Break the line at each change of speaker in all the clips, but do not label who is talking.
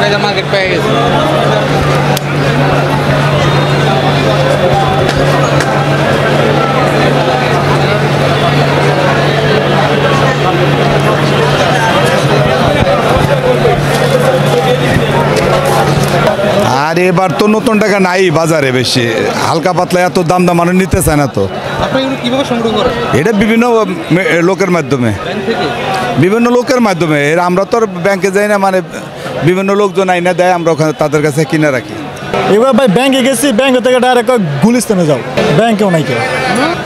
টাকা মার্কেট পেয়ে গেছে।
আর এবার তো নতুন টাকা নাই বাজারে বেশি, হালকা পাতলা এত দাম দাম মানুষ নিতে চায় না তো।
আপনি এগুলো কিভাবে সংগ্রহ করেন?
এটা বিভিন্ন লোকের মাধ্যমে,
ব্যাংক থেকে?
বিভিন্ন লোকের মাধ্যমে। এর আমরা তো আর ব্যাংকে যাই না, মানে বিভিন্ন লোকজন আইনা দেয়, আমরা ওখানে তাদের কাছে কিনে রাখি।
এবার ভাই ব্যাংকে গেছি, ব্যাংক থেকে ডাইরেক্ট গুলিস্তানে যাও, ব্যাংকেও নাই কেউ।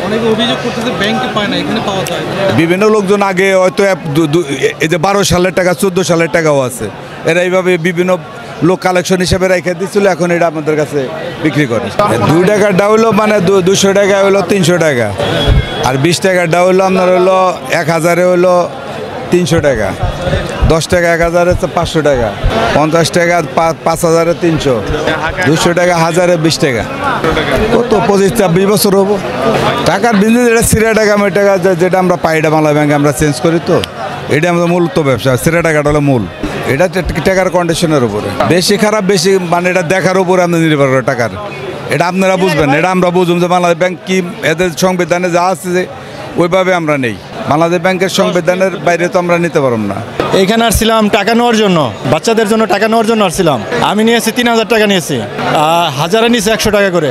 অনেকে অভিযোগ করতেছে ব্যাংকে পায় না, এখানে পাওয়া যায়।
বিভিন্ন লোকজন আগে হয়তো এই যে 12 সালের টাকা 14 সালের টাকাও আছে, এরা এইভাবে বিভিন্ন লোক কালেকশন হিসেবে রেখে দিচ্ছিল, এখন এটা আমাদের কাছে বিক্রি করে। 2 টাকারটা হইলো মানে 200 টাকা হইলো 300 টাকা, আর 20 টাকারটা হইলো আপনার হইলো 1000-এ হইলো 300 টাকা, 10 টাকা 1000-এ 500 টাকা, 50 টাকা 5000-এ 300, 200 টাকা 1000-এ 20 টাকা। কত 25-26 বছর হবো। টাকার বিজনেস এটা সিরা টাকা আমি টাকা যেটা আমরা পাই, এটা বাংলা ব্যাংকে আমরা চেঞ্জ করি, তো এটা আমাদের মূল তো ব্যবসা। সিরা টাকাটা হলো মূল, এটা টাকার কন্ডিশনের উপরে। বেশি খারাপ বেশি মানে এটা দেখার উপরে আমরা নির্ভর করে টাকার। এটা আপনারা বুঝবেন, এটা আমরা বুঝুন যে বাংলাদেশ ব্যাংক কি এদের সংবিধানে যা আছে যে ওইভাবে আমরা নেই। বাংলাদেশ ব্যাংকের সংবিধানের বাইরে তো আমরা নিতে পারব না।
এইখানে আসছিলাম টাকা নেওয়ার জন্য, বাচ্চাদের জন্য টাকা নেওয়ার জন্য আসছিলাম। আমি নিয়েছি 3000 টাকা নিয়েছি, হাজারে নিয়েছি 100 টাকা করে।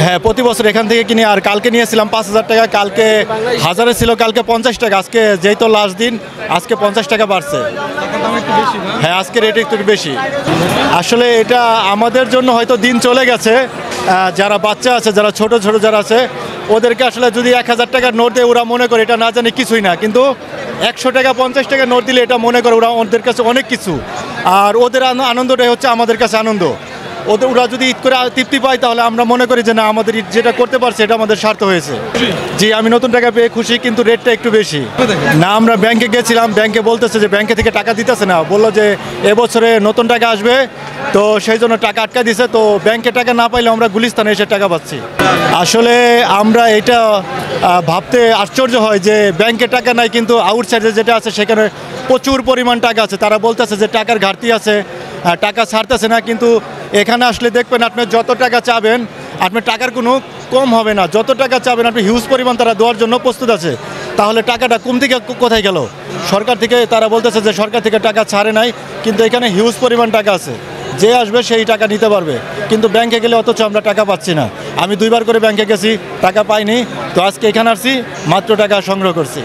হ্যাঁ, প্রতি বছর এখান থেকে কিনি। আর কালকে নিয়েছিলাম 5000 টাকা, কালকে হাজারে ছিল, কালকে 50 টাকা। আজকে যেই তো লাস্ট দিন, আজকে 50 টাকা বাড়ছে। হ্যাঁ, আজকে রেট একটু বেশি। আসলে এটা আমাদের জন্য হয়তো দিন চলে গেছে। যারা বাচ্চা আছে, যারা ছোট ছোট যারা আছে, ওদেরকে আসলে যদি 1000 টাকার নোট দেয়, ওরা মনে করে এটা না জানি কিছুই না। কিন্তু 100 টাকা 50 টাকা নোট দিলে এটা মনে করে ওরা ওদের কাছে অনেক কিছু। আর ওদের আনন্দটাই হচ্ছে আমাদের কাছে আনন্দ। ওরা যদি ঈদ করে তৃপ্তি পায়, তাহলে আমরা মনে করি যে না, আমাদের ঈদ যেটা করতে পারছে এটা আমাদের স্বার্থ হয়েছে। জি, আমি নতুন টাকা পেয়ে খুশি, কিন্তু রেটটা একটু বেশি। না, আমরা ব্যাংকে গেছিলাম, ব্যাংকে বলতেছে যে ব্যাংকে থেকে টাকা দিতেছে না, বললো যে এবছরে নতুন টাকা আসবে, তো সেই জন্য টাকা আটকা দিছে। তো ব্যাংকে টাকা না পাইলে আমরা গুলিস্তানে এসে টাকা পাচ্ছি। আসলে আমরা এটা ভাবতে আশ্চর্য হয় যে ব্যাংকে টাকা নাই, কিন্তু আউটসাইডে যেটা আছে সেখানে প্রচুর পরিমাণ টাকা আছে। তারা বলতেছে যে টাকার ঘাটতি আছে, টাকা ছাড়তেছে না। কিন্তু এখানে আসলে দেখবেন, আপনি যত টাকা চাবেন, আপনার টাকার কোনো কম হবে না। যত টাকা চাবেন আপনি হিউজ পরিমাণ তারা দেওয়ার জন্য প্রস্তুত আছে। তাহলে টাকাটা কম থেকে কোথায় গেল? সরকার থেকে তারা বলতেছে যে সরকার থেকে টাকা ছাড়ে নাই, কিন্তু এখানে হিউজ পরিমাণ টাকা আছে। যে আসবে সেই টাকা নিতে পারবে, কিন্তু ব্যাংকে গেলে অথচ আমরা টাকা পাচ্ছি না। আমি 2 বার করে ব্যাংকে গেছি, টাকা পাইনি। তো আজকে এখানে আসছি, মাত্র টাকা সংগ্রহ করছি।